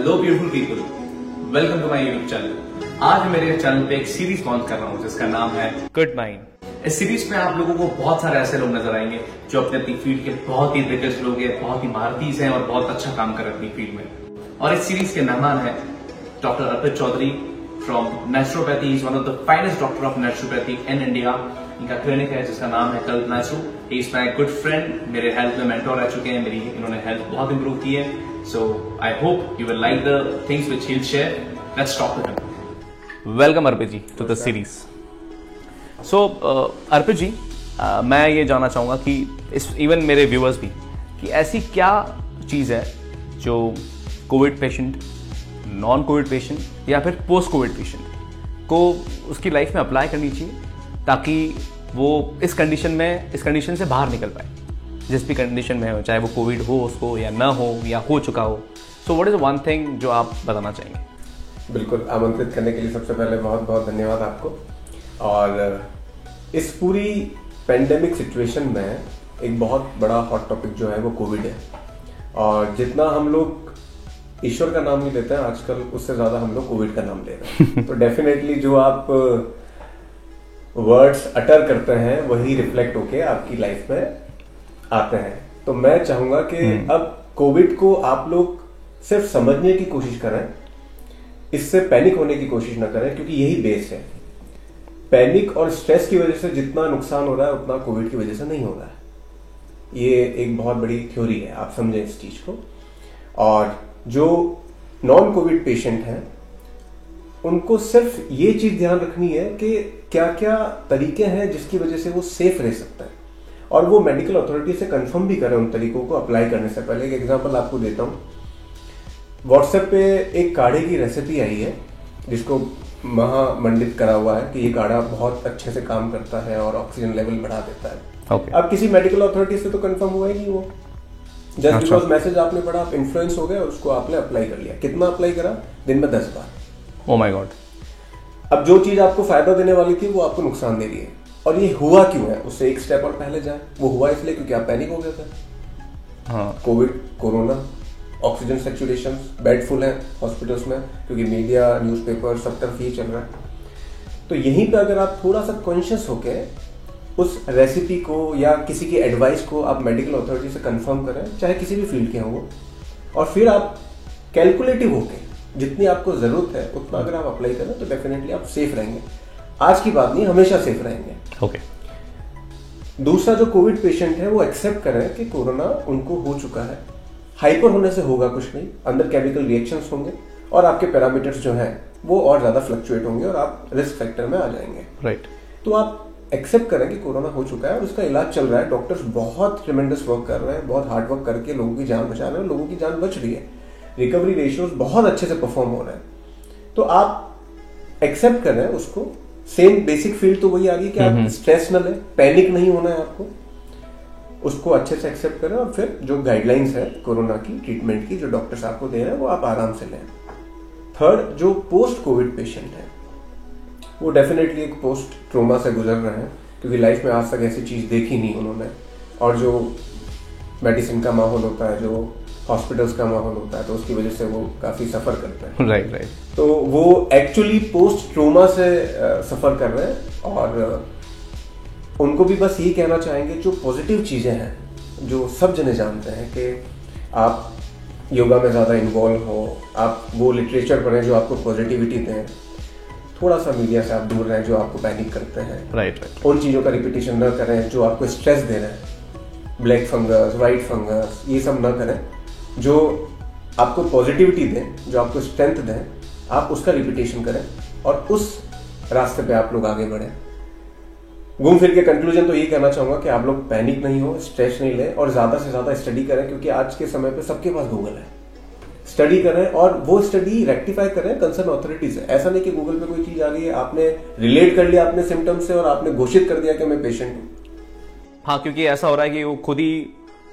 Hello beautiful people, welcome to my YouTube channel. आज मैं मेरे चैनल पे एक सीरीज लॉन्च कर रहा हूँ जिसका नाम है गुड माइंड। इस सीरीज में आप लोगों को बहुत सारे ऐसे लोग नजर आएंगे जो अपने अपनी फील्ड के बहुत ही दिग्गज लोग हैं, बहुत ही महारथी हैं और बहुत अच्छा काम कर रहे हैं अपनी फील्ड में। और इस सीरीज के मेहमान है doctor Arpit Chaudhary from naturopathy. Is one of the finest doctor of naturopathy in India. इनका क्लिनिक है जिसका नाम है Kalp Naturo. He is my good friend, मेरे हेल्थ में मेंटोर रह चुके हैं, मेरी इन्होंने हेल्थ बहुत इंप्रूव की है। So I hope you will like the things which he'll share. Let's talk to him. Welcome Arpit ji to the series. So Arpit ji, मैं ये जानना चाहूँगा कि इस इवन मेरे व्यूअर्स भी कि ऐसी क्या चीज़ है जो Covid patient, non Covid patient या फिर पोस्ट कोविड पेशेंट को उसकी लाइफ में अप्लाई करनी चाहिए ताकि वो इस कंडीशन से बाहर निकल पाए, जिस भी कंडीशन में हो, चाहे वो कोविड हो उसको या ना हो या हो चुका हो। So what is one thing जो आप बताना चाहेंगे? बिल्कुल, आमंत्रित करने के लिए सबसे पहले बहुत बहुत धन्यवाद आपको। और इस पूरी पेंडेमिक सिचुएशन में एक बहुत बड़ा हॉट टॉपिक जो है वो कोविड है। और जितना हम लोग ईश्वर का नाम नहीं लेते हैं आजकल, उससे ज़्यादा हम लोग कोविड का नाम ले रहे हैं। तो डेफिनेटली जो आप वर्ड्स अटर करते हैं वही रिफ्लेक्ट होके आपकी लाइफ में आते हैं। तो मैं चाहूंगा कि अब कोविड को आप लोग सिर्फ समझने की कोशिश करें, इससे पैनिक होने की कोशिश ना करें, क्योंकि यही बेस है। पैनिक और स्ट्रेस की वजह से जितना नुकसान हो रहा है उतना कोविड की वजह से नहीं हो रहा है। ये एक बहुत बड़ी थ्योरी है, आप समझें इस चीज को। और जो नॉन कोविड पेशेंट हैं उनको सिर्फ ये चीज ध्यान रखनी है कि क्या क्या तरीके हैं जिसकी वजह से वो सेफ रह सकता है, और वो मेडिकल अथॉरिटी से कंफर्म भी करें उन तरीकों को अप्लाई करने से पहले। एक एग्जांपल आपको देता हूँ। व्हाट्सएप पे एक काढ़े की रेसिपी आई है जिसको महामंडित करा हुआ है कि ये काढ़ा बहुत अच्छे से काम करता है और ऑक्सीजन लेवल बढ़ा देता है। Okay. अब किसी मेडिकल अथॉरिटी से तो कंफर्म हुआ ही नहीं, वो जस्ट बिकॉज मैसेज आपने पढ़ा, आप इन्फ्लुएंस हो गए और उसको आपने अप्लाई कर लिया। कितना अप्लाई करा? दिन में 10 बार। Oh my God. अब जो चीज आपको फायदा देने वाली थी वो आपको नुकसान दे रही है। और ये हुआ क्यों है? उससे एक स्टेप और पहले जाए। वो हुआ इसलिए क्योंकि आप पैनिक हो गए थे। हाँ, Covid, corona, oxygen saturation, bed full है हॉस्पिटल्स में, क्योंकि मीडिया, न्यूज़पेपर सब तरफ यही चल रहा है। तो यहीं पे अगर आप थोड़ा सा कॉन्शियस होके उस रेसिपी को या किसी की एडवाइस को आप मेडिकल अथॉरिटी से कंफर्म करें, चाहे किसी भी फील्ड के हों वो, और फिर आप कैलकुलेटिव होके जितनी आपको जरूरत है उतना अगर आप अप्लाई करें तो डेफिनेटली आप सेफ रहेंगे। आज की बात नहीं, हमेशा सेफ रहेंगे। ओके। दूसरा, जो कोविड पेशेंट है वो एक्सेप्ट करें कि कोरोना उनको हो चुका है। हाइपर होने से होगा कुछ नहीं, अंदर केमिकल रिएक्शंस होंगे और आपके पैरामीटर्स जो हैं वो और ज्यादा फ्लक्चुएट होंगे और आप रिस्क फैक्टर में आ जाएंगे। राइट। तो आप एक्सेप्ट करें कि कोरोना हो चुका है और उसका इलाज चल रहा है। डॉक्टर्स बहुत ट्रेमेंडस वर्क कर रहे हैं, बहुत हार्ड वर्क करके लोगों की जान बचा रहे हैं, लोगों की जान बच रही है। रिकवरी रेशियोज बहुत अच्छे से परफॉर्म हो रहे हैं। तो आप एक्सेप्ट करें उसको। सेम बेसिक फील्ड तो वही आ गई कि आप स्ट्रेस न लें, पैनिक नहीं होना है आपको, उसको अच्छे से एक्सेप्ट करें और फिर जो गाइडलाइंस है कोरोना की ट्रीटमेंट की जो डॉक्टर्स आपको दे रहे हैं वो आप आराम से लें। थर्ड, जो पोस्ट कोविड पेशेंट है वो डेफिनेटली एक पोस्ट ट्रोमा से गुजर रहे हैं, क्योंकि लाइफ में आज तक ऐसी चीज देखी नहीं उन्होंने। और जो मेडिसिन का माहौल होता है, जो हॉस्पिटल्स का माहौल होता है, तो उसकी वजह से वो काफी सफर करते हैं। राइट। तो वो एक्चुअली पोस्ट ट्रोमा से सफर कर रहे हैं। और उनको भी बस यही कहना चाहेंगे, जो पॉजिटिव चीजें हैं, जो सब जने जानते हैं कि आप योगा में ज्यादा इन्वॉल्व हो, आप वो लिटरेचर पढ़ें जो आपको पॉजिटिविटी दें, थोड़ा सा मीडिया से आप दूर रहें जो आपको पैनिक करते हैं। राइट। उन चीजों का रिपीटिशन न करें जो आपको स्ट्रेस दे रहे हैं, ब्लैक फंगस, व्हाइट फंगस, ये सब न करें। जो आपको पॉजिटिविटी दें, जो आपको स्ट्रेंथ दें, आप उसका रिपीटेशन करें और उस रास्ते पे आप लोग आगे बढ़ें। घूम फिर के कंक्लूजन तो यही कहना चाहूंगा कि आप लोग पैनिक नहीं हो, स्ट्रेस नहीं लें और ज्यादा से ज्यादा स्टडी करें, क्योंकि आज के समय पे सबके पास गूगल है। स्टडी करें और वो स्टडी रेक्टिफाई करें कंसर्न अथॉरिटी से। ऐसा नहीं कि गूगल पे कोई चीज आ रही है, आपने रिलेट कर लिया अपने सिम्टम्स से और आपने घोषित कर दिया कि मैं पेशेंट हूं। हाँ, क्योंकि ऐसा हो रहा है कि वो खुद ही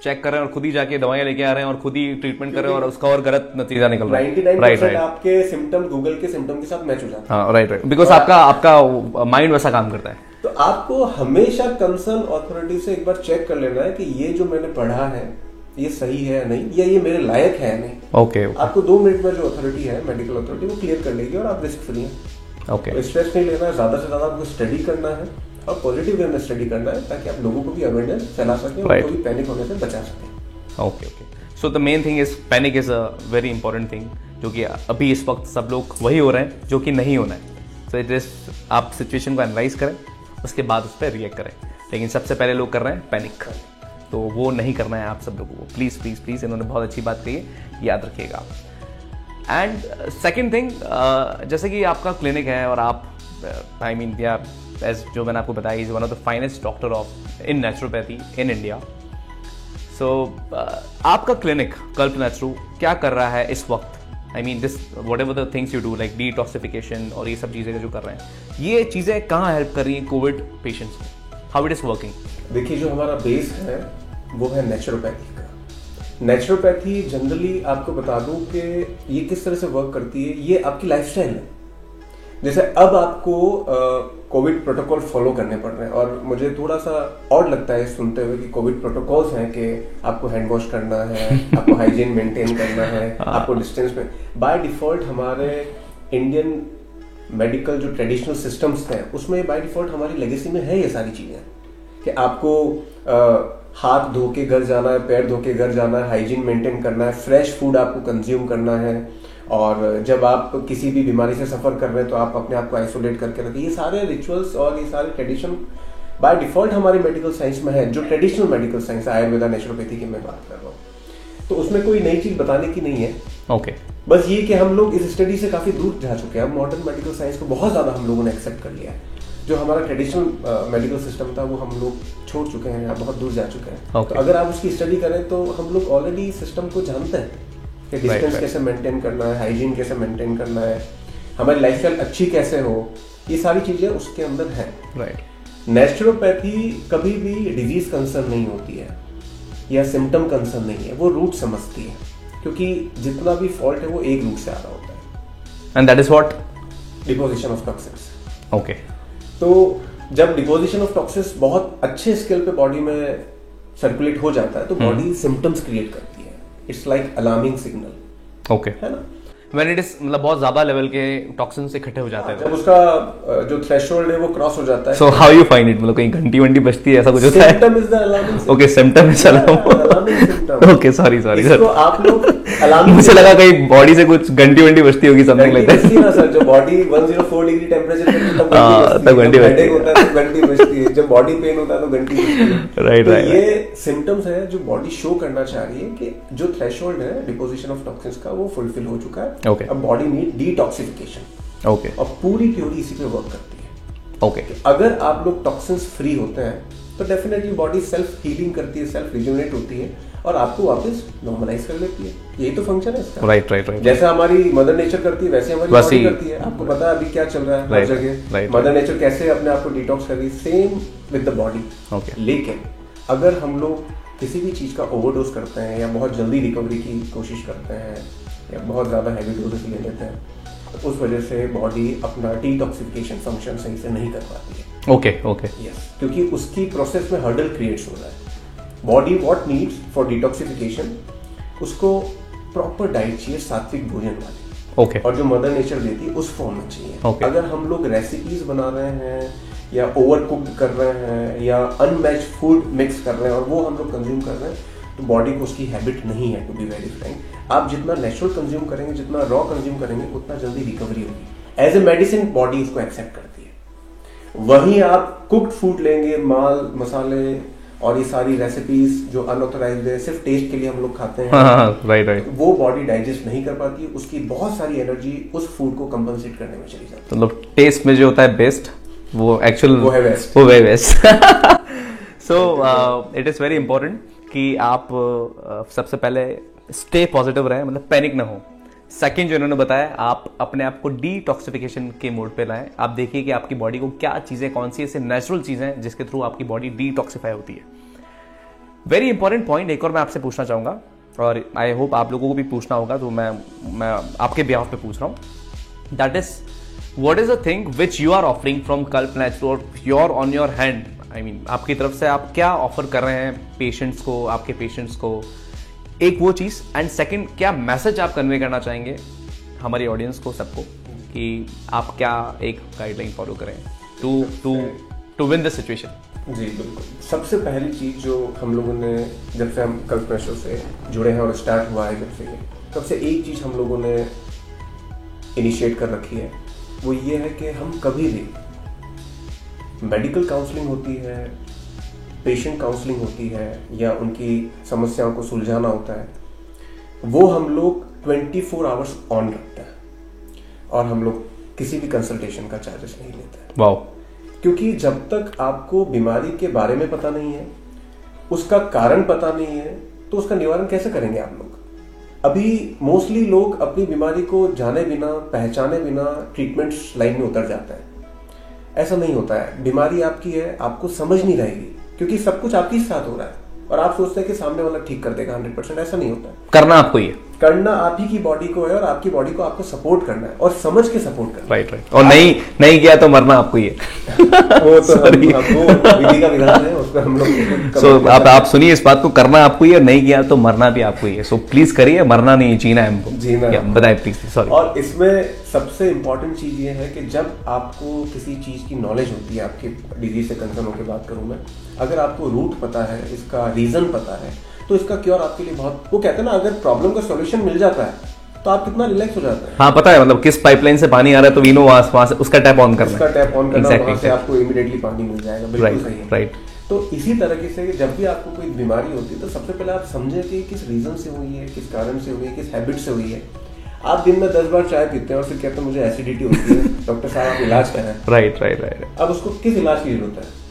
चेक कर रहे हैं और खुद ही जाके दवाइयां लेके आ रहे हैं और खुद ही ट्रीटमेंट कर रहे हैं और उसका और गलत नतीजा निकल रहा है। 99% आपके सिम्टम गूगल के सिम्टम के साथ मैच हो जाता है। हाँ, राइट। बिकॉज आपका माइंड वैसा काम करता है। तो आपको हमेशा कंसर्न अथॉरिटी से एक बार चेक कर लेना है कि ये जो मैंने पढ़ा है ये सही है या नहीं, या ये मेरे लायक है या नहीं। ओके आपको 2 मिनट में जो अथॉरिटी है, मेडिकल अथॉरिटी, वो क्लियर कर लेगी और आप रिस्क फ्री हैं। ओके, स्ट्रेस नहीं लेना है, ज्यादा से ज्यादा आपको स्टडी करना है और पॉजिटिव वे में स्टडी करना है, ताकि आप लोगों को भी अवेयरनेस फैला सकें, उनको भी पैनिक होने से बचा सकें। Okay okay. So the main thing is panic is a very important thing, जो कि अभी इस वक्त सब लोग वही हो रहे हैं जो कि नहीं होना है। सो इट इज, आप सिचुएशन को एनालाइज करें, उसके बाद उस पर रिएक्ट करें, लेकिन सबसे पहले लोग कर रहे हैं पैनिक, तो वो नहीं करना है आप सब लोगों को। प्लीज़ प्लीज़ प्लीज़, इन्होंने बहुत अच्छी बात कही है, याद रखिएगा। एंड सेकेंड थिंग, जैसे कि आपका क्लिनिक है और आप आई मीन या एज जो मैंने आपको बताया, is one of the finest doctor of in naturopathy in India. So आपका क्लिनिक कल्प नेचुरो क्या कर रहा है इस वक्त? I mean this what ever the things you do like detoxification और ये सब चीज़ें जो कर रहे हैं, ये चीज़ें कहाँ हेल्प कर रही हैं कोविड पेशेंट्स को? How it is working? देखिए, जो हमारा बेस है वो है नेचुरोपैथी का। नेचुरोपैथी जनरली आपको बता दूं कि ये किस तरह से वर्क करती है, ये आपकी लाइफस्टाइल है। जैसे अब आपको कोविड प्रोटोकॉल फॉलो करने पड़ रहे हैं, और मुझे थोड़ा सा ऑड लगता है सुनते हुए कि कोविड प्रोटोकॉल्स हैं कि आपको हैंड वॉश करना है, आपको हाइजीन मेंटेन करना है, आपको डिस्टेंस में। बाय डिफॉल्ट हमारे इंडियन मेडिकल जो ट्रेडिशनल सिस्टम्स हैं, उसमें बाय डिफॉल्ट हमारी लेगेसी में है ये सारी चीजें, कि आपको हाथ धो के घर जाना है, पैर धो के घर जाना है, हाइजीन मेंटेन करना है, फ्रेश फूड आपको कंज्यूम करना है, और जब आप किसी भी बीमारी से सफर कर रहे हैं तो आप अपने आप को आइसोलेट करके रखें। ये सारे रिचुअल्स और ये सारे ट्रेडिशन बाय डिफॉल्ट हमारे मेडिकल साइंस में है, जो traditional medical science, Ayurveda, naturopathy की मैं बात कर रहा हूँ। तो उसमें कोई नई चीज बताने की नहीं है। ओके, बस ये कि हम लोग इस स्टडी से काफी दूर जा चुके हैं। अब मॉडर्न मेडिकल साइंस को बहुत ज्यादा हम लोगों ने एक्सेप्ट कर लिया है। जो हमारा ट्रेडिशनल मेडिकल सिस्टम था वो हम लोग छोड़ चुके हैं, या बहुत दूर जा चुके हैं। Okay. तो अगर आप उसकी स्टडी करें तो हम लोग ऑलरेडी सिस्टम को जानते हैं कि डिस्टेंस कैसे मेंटेन करना है, हाइजीन कैसे मेंटेन करना है, हमारी लाइफस्टाइल अच्छी कैसे हो, ये सारी चीजें उसके अंदर है। राइट। नेचुरोपैथी कभी भी डिजीज कंसर्न नहीं होती है या सिम्टम कंसर्न नहीं है, वो रूट समझती है, क्योंकि जितना भी फॉल्ट है वो एक रूट से आ रहा होता है, and that is what? Deposition of toxins. Okay, तो जब डिपोजिशन ऑफ टॉक्सिन्स बहुत अच्छे स्केल पे बॉडी में सर्कुलेट हो जाता है तो बॉडी सिम्टम्स क्रिएट करती है। It's like alarming signal. Okay, है ना? व्हेन इट इज मतलब बहुत ज्यादा लेवल के टॉक्सिन्स इकट्ठे हो जाते हैं, जब उसका जो थ्रेशोल्ड है वो क्रॉस हो जाता है। So how you find it? मतलब कहीं घंटी वंटी बजती है, ऐसा कुछ होता है? Symptom is the alarming signal. Okay, symptom is alarming symptom. Okay, sorry sorry इसको सर, आप लोग अलार्मिंग, मुझे लगा कहीं बॉडी से कुछ घंटी वंटी बजती होगी, समथिंग लाइक दैट। ना सर, जो बॉडी 104 डिग्री टेंपरेचर पे तब घंटी बजती है, होता है तो घंटी बजती है, जब बॉडी पेन होता है तो घंटी बजती है। राइट तो राइट। ये सिम्टम्स है जो बॉडी शो करना चाह रही है कि जो थ्रेशोल्ड है डिपोजिशन ऑफ टॉक्सिन्स का वो फुलफिल हो चुका है। Okay. अब बॉडी नीड डिटॉक्सिफिकेशन। ओके और पूरी थ्योरी इसी पे वर्क करती है। ओके, अगर आप लोग टॉक्सिन्स फ्री होते हैं तो डेफिनेटली बॉडी सेल्फ हीलिंग करती है, सेल्फ रिज्यूनेट होती है और आपको वापस नॉर्मलाइज कर लेती है। यही तो फंक्शन है इसका। Right right right. जैसे हमारी मदर नेचर करती है वैसे हमारी बॉडी करती है। आपको पता है अभी क्या चल रहा है हर जगह, मदर नेचर कैसे अपने आप को डिटॉक्स कर रही है, same with the body. Okay, लेकिन अगर हम लोग किसी भी चीज का ओवरडोज करते हैं या बहुत जल्दी रिकवरी की कोशिश करते हैं या बहुत ज्यादा हैवी डोजेस ले लेते हैं तो उस वजह से बॉडी अपना डिटॉक्सिफिकेशन फंक्शन सही से नहीं कर पाती है। ओके ओके, यस, क्योंकि उसकी प्रोसेस में हर्डल क्रिएट्स हो रहा है। Body what needs for detoxification, उसको प्रॉपर डाइट चाहिए, सात्विक भोजन वाली। ओके, और जो मदर नेचर देती है उस फॉर्म में चाहिए। Okay. अगर हम लोग रेसिपीज बना रहे हैं या ओवर कुक्ड कर रहे हैं या अनमैच्ड फूड मिक्स कर रहे हैं और वो हम लोग कंज्यूम कर रहे हैं तो बॉडी को उसकी हैबिट नहीं है, टू बी वेरी फ्रैंक। आप जितना नेचुरल कंज्यूम करेंगे, जितना रॉ कंज्यूम करेंगे, उतना जल्दी रिकवरी होगी। एज ए मेडिसिन बॉडी उसको एक्सेप्ट करती है। वहीं आप कुक्ड फूड लेंगे, माल मसाले और ये सारी रेसिपीज जो अनऑथराइज्ड है, सिर्फ टेस्ट के लिए हम लोग खाते हैं, राइट राइट, वो बॉडी डाइजेस्ट नहीं कर पाती। उसकी बहुत सारी एनर्जी उस फूड को कंपनसेट करने में चली जाती है। मतलब टेस्ट में जो होता है बेस्ट, वो एक्चुअल वो है वेस्ट, वो है waste. So it is very important कि आप सबसे पहले स्टे पॉजिटिव रहें, मतलब पैनिक ना हो। सेकंड जो इन्होंने बताया, आप अपने आप को डिटॉक्सिफिकेशन के मोड पे लाएं। आप देखिए कि आपकी बॉडी को क्या चीजें, कौन सी ऐसे नेचुरल चीजें हैं जिसके थ्रू आपकी बॉडी डिटॉक्सिफाई होती है। वेरी इंपॉर्टेंट पॉइंट एक और मैं आपसे पूछना चाहूंगा, और आई होप आप लोगों को भी पूछना होगा, तो मैं आपके बिहाफ पे पूछ रहा हूं। That is, what is the thing which you are offering from Kalp Naturo और your on your hand? I mean आपकी तरफ से आप क्या ऑफर कर रहे हैं पेशेंट्स को, आपके पेशेंट्स को, एक वो चीज, एंड सेकंड क्या मैसेज आप कन्वे करना चाहेंगे हमारी ऑडियंस को, सबको, कि आप क्या एक गाइडलाइन फॉलो करें टू विन दिस सिचुएशन? जी बिल्कुल। सबसे पहली चीज जो हम लोगों ने जब से हम कल्प प्रेशर से जुड़े हैं और स्टार्ट हुआ है जब से, ये सबसे एक चीज हम लोगों ने इनिशिएट कर रखी है, वो ये है कि हम कभी भी मेडिकल काउंसलिंग होती है, पेशेंट काउंसलिंग होती है, या उनकी समस्याओं को सुलझाना होता है, वो हम लोग 24 आवर्स ऑन रखते हैं और हम लोग किसी भी कंसल्टेशन का चार्जेस नहीं लेते हैं। वाओ। क्योंकि जब तक आपको बीमारी के बारे में पता नहीं है, उसका कारण पता नहीं है, तो उसका निवारण कैसे करेंगे आप लोग? अभी मोस्टली लोग अपनी बीमारी को जाने बिना, पहचाने बिना ट्रीटमेंट लाइन में उतर जाते हैं। ऐसा नहीं होता है। बीमारी आपकी है, आपको समझ नहीं रहेगी क्योंकि सब कुछ आपके साथ हो रहा है और आप सोचते हैं कि सामने वाला ठीक कर देगा 100%। ऐसा नहीं होता है। करना आपको ही है, करना आप ही की बॉडी को है और आपकी बॉडी को आपको सपोर्ट करना है और समझ के सपोर्ट करना है। राइट। और नहीं किया तो मरना आपको ही है। वो तो वो विधि का विधान है, उसमें हम लोग सो आप सुनिए इस बात को, करना आपको ही है, नहीं किया तो मरना भी आपको ही है। सो प्लीज करिए, मरना नहीं, जीना है हमको। जीना है। बताए प्लीज। सॉरी। और इसमें सबसे इंपॉर्टेंट चीज ये है कि जब आपको किसी चीज की नॉलेज होती है, आपकी डिजीज से कंसर्न होकर बात करूं मैं, अगर आपको रूट पता है, इसका रीजन पता है, तो इसका क्योर आपके लिए बहुत, वो कहते हैं ना, अगर प्रॉब्लम का सॉल्यूशन मिल जाता है तो आप कितना रिलैक्स हो जाते हैं। हाँ, पता है, मतलब किस पाइपलाइन से पानी आ रहा है तो वी नो वहां से उसका टैप ऑन करना, उसका टैप ऑन करना, वहां से आपको इमीडिएटली पानी मिल जाएगा। बिल्कुल सही है। राइट। तो इसी तरीके से जब भी आपको कोई बीमारी होती है तो सबसे पहले आप समझे कि किस रीजन से हुई है, किस कारण से हुई है, किस हैबिट से हुई है। आप दिन में 10 बार चाय पीते हैं और फिर कहते हैं मुझे एसिडिटी होती है, डॉक्टर साहब आप इलाज करें। राइट। अब उसको किस इलाज की जरूरत है?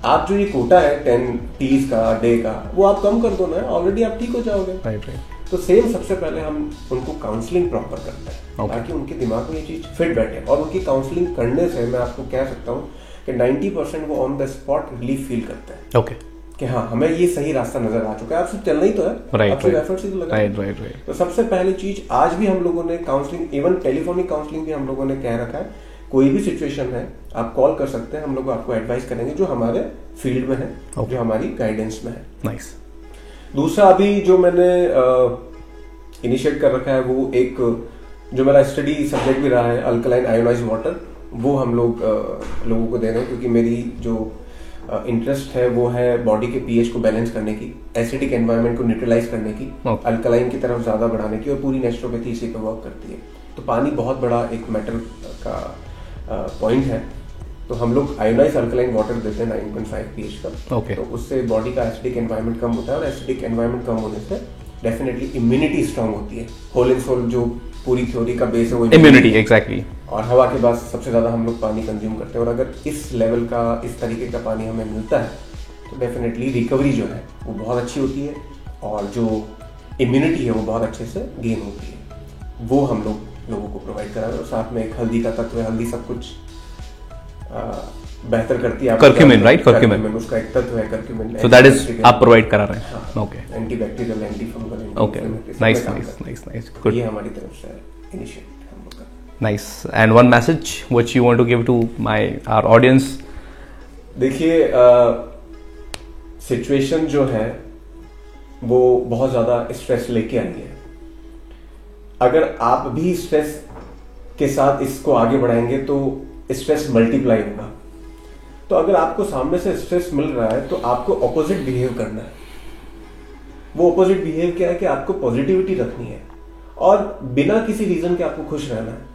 आप जो ये कोटा है 10 टीज का डे का, वो आप कम कर दो ना, ऑलरेडी आप ठीक हो जाओगे। राइट। तो सेम सबसे पहले हम उनको काउंसलिंग प्रॉपर करते हैं ताकि उनके दिमाग में ये चीज फिट बैठे। और उनकी काउंसलिंग करने से मैं आपको कह सकता हूँ कि 90% वो on the spot relief feel करते हैं। ओके। कि हाँ, हमें ये सही रास्ता नजर आ चुका है, आपसे चलना ही तो है। राइट। एफर्ट्स ही तो लगा। राइट। तो सबसे पहली चीज आज भी हम लोगों ने काउंसलिंग, इवन टेलीफोनिक काउंसलिंग भी हम लोगों ने कह रखा है। कोई भी सिचुएशन है आप कॉल कर सकते हैं, हम लोग आपको एडवाइस करेंगे जो हमारे फील्ड में है, जो हमारी गाइडेंस में है। नाइस। दूसरा अभी जो मैंने इनिशिएट कर रखा है, वो एक जो मेरा स्टडी सब्जेक्ट भी रहा है, अल्कलाइन आयोनाइज्ड वाटर, वो हम लोगों को दे रहे हैं क्योंकि मेरी जो इंटरेस्ट है वो है बॉडी के पीएच को बैलेंस करने की, एसिडिक एनवायरनमेंट को न्यूट्रलाइज करने की, अल्कलाइन की तरफ ज्यादा बढ़ाने की, और पूरी नेचुरोपैथी इसी पे वर्क करती है। तो पानी बहुत बड़ा एक मैटर का पॉइंट है। तो हम लोग आयोनाइज अल्कलाइन वाटर देते हैं 9.5 pH का। तो उससे बॉडी का एसिडिक एनवायरनमेंट कम होता है और एसिडिक एनवायरनमेंट कम होने से डेफिनेटली इम्यूनिटी स्ट्रांग होती है। होल एंड सोल जो पूरी थ्योरी का बेस है वो इम्यूनिटी। एग्जैक्टली। और हवा के बाद सबसे ज्यादा हम लोग पानी कंज्यूम करते हैं और अगर इस लेवल का, इस तरीके का पानी हमें मिलता है तो डेफिनेटली रिकवरी जो है वो बहुत अच्छी होती है और जो इम्यूनिटी है वो बहुत अच्छे से गेन होती है। वो हम लोगों को प्रोवाइड करा रहे हैं। और साथ में एक हल्दी का तत्व है, हल्दी सब कुछ बेहतर करती है। Curcumin, right? कर्क्यूमिन उसका एक तत्व है, कर्क्यूमिन। सो दैट इज आप प्रोवाइड करा रहे हैं। Okay. Antibacterial, antifungal. Okay. Nice. Good. ये हमारी तरफ से इनिशिएटिव हम लोग का। Nice. And one message which you want to give to our audience? देखिए, सिचुएशन जो है वो बहुत ज्यादा स्ट्रेस लेके आई है। अगर आप भी स्ट्रेस के साथ इसको आगे बढ़ाएंगे तो स्ट्रेस मल्टीप्लाई होगा। तो अगर आपको सामने से स्ट्रेस मिल रहा है तो आपको ऑपोजिट बिहेव करना है। वो ऑपोजिट बिहेव क्या है कि आपको पॉजिटिविटी रखनी है और बिना किसी रीजन के आपको खुश रहना है।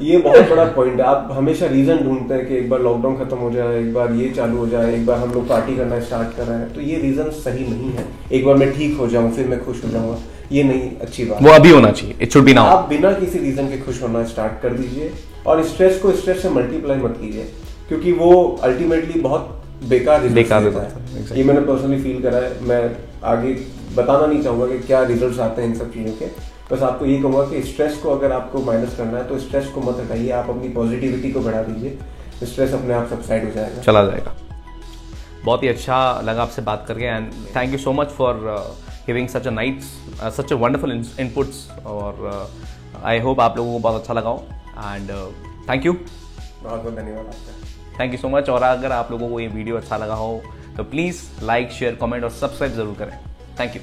ये बहुत बड़ा पॉइंट है। आप हमेशा रीजन ढूंढते हैं कि एक बार लॉकडाउन खत्म हो जाए, एक बार ये चालू हो जाए, एक बार हम लोग पार्टी करना स्टार्ट कर रहे हैं, तो ये रीजन सही नहीं है। एक बार मैं ठीक हो जाऊं फिर मैं खुश हो जाऊंगा, ये नहीं अच्छी बात। वो अभी होना चाहिए, इट शुड बी नाउ। आप बिना किसी रीजन के खुश होना स्टार्ट कर दीजिए और स्ट्रेस को स्ट्रेस से मल्टीप्लाई मत कीजिए क्योंकि वो अल्टीमेटली बहुत बेकार देता है। ये मैंने पर्सनली फील करा है। मैं आगे बताना नहीं चाहूंगा कि क्या रिजल्ट्स आते हैं इन सब चीजों के। बस आपको ये कहूंगा कि स्ट्रेस को अगर आपको माइनस करना है तो स्ट्रेस को मत हटाइए, आप अपनी पॉजिटिविटी को बढ़ा दीजिए, स्ट्रेस अपने आप सबसाइड हो जाएगा, चला जाएगा। बहुत ही अच्छा लगा आपसे बात करके and thank you so much for giving such a wonderful inputs और आई होप आप लोगों को बहुत अच्छा लगा हो एंड थैंक यू। बहुत बहुत धन्यवाद आपका। Thank you so much. और अगर आप लोगों को ये वीडियो अच्छा लगा हो तो प्लीज़ लाइक, शेयर, कमेंट और सब्सक्राइब जरूर करें। Thank you.